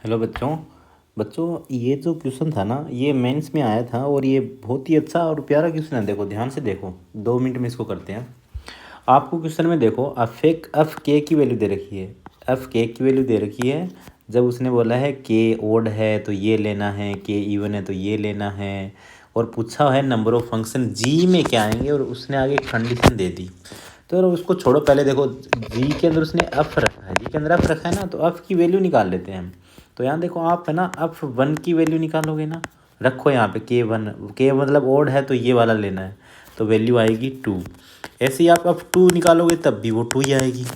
Hello बच्चों। ये जो क्वेश्चन था ना, ये मेंस में आया था और ये बहुत ही अच्छा और प्यारा क्वेश्चन है। देखो ध्यान से देखो, 2 मिनट में इसको करते हैं। आपको क्वेश्चन में देखो, एफ के की वैल्यू दे रखी है। एफ के की वैल्यू दे रखी है। जब उसने बोला है के ओड है तो ये लेना है, के इवन है तो ये लेना है, और पूछा है नंबर ऑफ फंक्शन जी में क्या आएंगे, और उसने आगे कंडीशन दे दी। तो उसको छोड़ो, पहले देखो जी के अंदर उसने एफ रखा है, जी के अंदर एफ रखा है ना, तो एफ की वैल्यू निकाल लेते हैं हम। तो यहाँ देखो आप है ना, एफ वन की वैल्यू निकालोगे ना, रखो यहाँ पे के वन, के मतलब ओड है तो ये वाला लेना है, तो वैल्यू आएगी 2। ऐसे ही आप एफ टू निकालोगे तब भी वो 2 ही आएगी।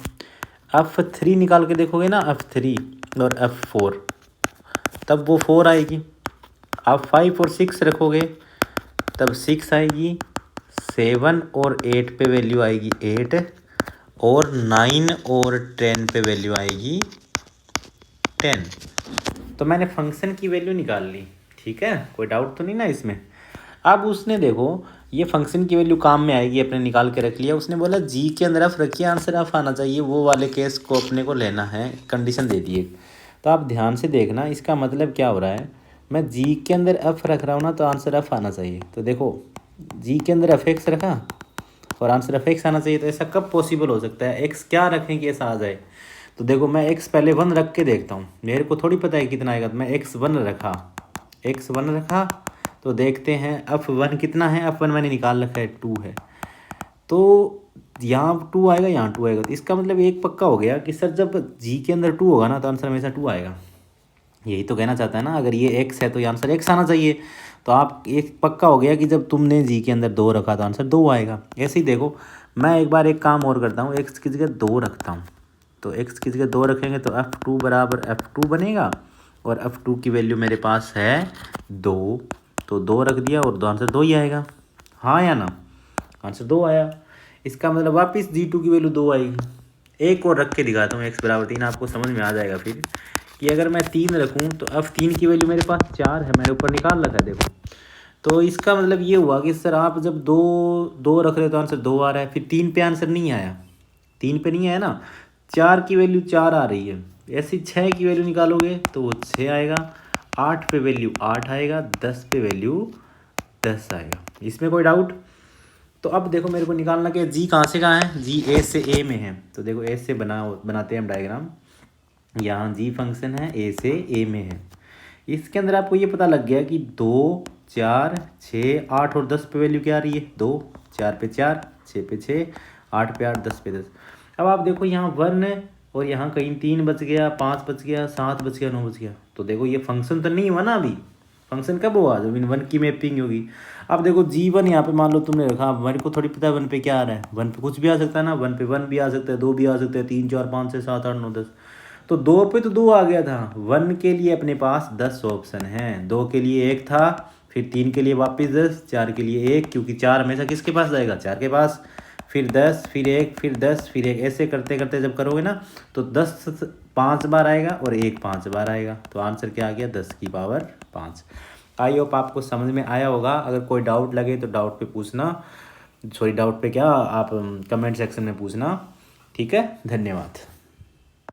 एफ थ्री निकाल के देखोगे ना, एफ थ्री और एफ फोर, तब वो 4 आएगी। आप 5 और 6 रखोगे तब 6 आएगी। 7 और 8 पे वैल्यू आएगी 8, और 9 और 10 पे वैल्यू आएगी 10। तो मैंने फंक्शन की वैल्यू निकाल ली, ठीक है, कोई डाउट तो नहीं ना इसमें। अब उसने देखो ये फंक्शन की वैल्यू काम में आएगी, अपने निकाल के रख लिया। उसने बोला जी के अंदर एफ रखिए, आंसर एफ आना चाहिए, वो वाले केस को अपने को लेना है, कंडीशन दे दिए। तो आप ध्यान से देखना इसका मतलब क्या हो रहा है। मैं जी के अंदर एफ रख रहा हूँ ना, तो आंसर एफ आना चाहिए। तो देखो जी के अंदर एफ एक्स रखा और आंसर एफ एक्स आना चाहिए। तो ऐसा कब पॉसिबल हो सकता है, एक्स क्या रखें कि ऐसा आ जाए। तो देखो मैं एक्स पहले 1 रख के देखता हूँ, मेरे को थोड़ी पता है कितना आएगा। तो मैं x1 रखा, x1 रखा, तो देखते हैं f1 कितना है। f1 मैंने निकाल रखा है 2 है, तो यहाँ 2 आएगा, यहाँ 2 आएगा। तो इसका मतलब एक पक्का हो गया कि सर जब जी के अंदर 2 होगा ना, तो आंसर हमेशा 2 आएगा। यही तो कहना चाहता है ना, अगर ये x है तो ये आंसर x आना चाहिए। तो आप एक पक्का हो गया कि जब तुमने जी के अंदर 2 रखा तो आंसर 2 आएगा। ऐसे ही देखो मैं एक बार एक काम और करता हूँ, x की जगह 2 रखता हूँ। तो x की जगह 2 रखेंगे तो f2 बराबर f2 बनेगा, और f2 की वैल्यू मेरे पास है 2। तो 2 रख दिया और 2 आंसर 2 ही आएगा, हाँ या ना। आंसर 2 आया। इसका मतलब वापस g2 की वैल्यू 2 आएगी। एक और रख के दिखाता हूँ, x बराबर 3, आपको समझ में आ जाएगा फिर कि अगर मैं 3 रखूँ तो f3 की वैल्यू मेरे पास 4 है, मैंने ऊपर निकाल रखा है देखो। तो इसका मतलब ये हुआ कि सर आप जब 2 रख रहे हो तो आंसर 2 आ रहा है, फिर 3 पे आंसर नहीं आया, 3 पे नहीं आया ना, 4 की वैल्यू 4 आ रही है। ऐसे 6 की वैल्यू निकालोगे तो वो 6 आएगा, 8 पे वैल्यू 8 आएगा, 10 पे वैल्यू 10 आएगा। इसमें कोई डाउट। तो अब देखो मेरे को निकालना कि जी कहाँ से कहाँ है, जी ए से ए में है। तो देखो ए से बनाते हैं हम डायग्राम। यहाँ जी फंक्शन है, ए से ए में है। इसके अंदर आपको ये पता लग गया कि 2 4 6 8 और 10 पे वैल्यू क्या आ रही है, 2 4 पे 4 6 पे 6 8 पे 8 10 पे 10। अब आप देखो यहाँ 1 है और यहाँ कहीं 3 बच गया, 5 बच गया, 7 बच गया, 9 बच गया। तो देखो ये फंक्शन तो नहीं हुआ ना अभी। फंक्शन कब हुआ, जब इन 1 की मैपिंग होगी। अब देखो G1 यहाँ पे मान लो तुमने रखा, अब मेरे को थोड़ी पता है 1 पे क्या आ रहा है। 1 पे कुछ भी आ सकता है ना, 1 पे 1 भी आ सकता है, 2 भी आ सकता है, 3 4 5 6 7 8 9 10। तो 2 पे तो 2 आ गया था। 1 के लिए अपने पास 10 ऑप्शन हैं, 2 के लिए 1 था, फिर 3 के लिए वापस 10, 4 के लिए 1, क्योंकि 4 हमेशा किसके पास जाएगा, 4 के पास, फिर 10 फिर 1 फिर 10 फिर 1। ऐसे करते करते जब करोगे ना तो 10 5 बार आएगा और 1 5 बार आएगा। तो आंसर क्या आ गया, 10 की पावर 5। आई होप आपको समझ में आया होगा। अगर कोई डाउट लगे तो डाउट पे पूछना, सॉरी डाउट पे क्या, आप कमेंट सेक्शन में पूछना, ठीक है। धन्यवाद।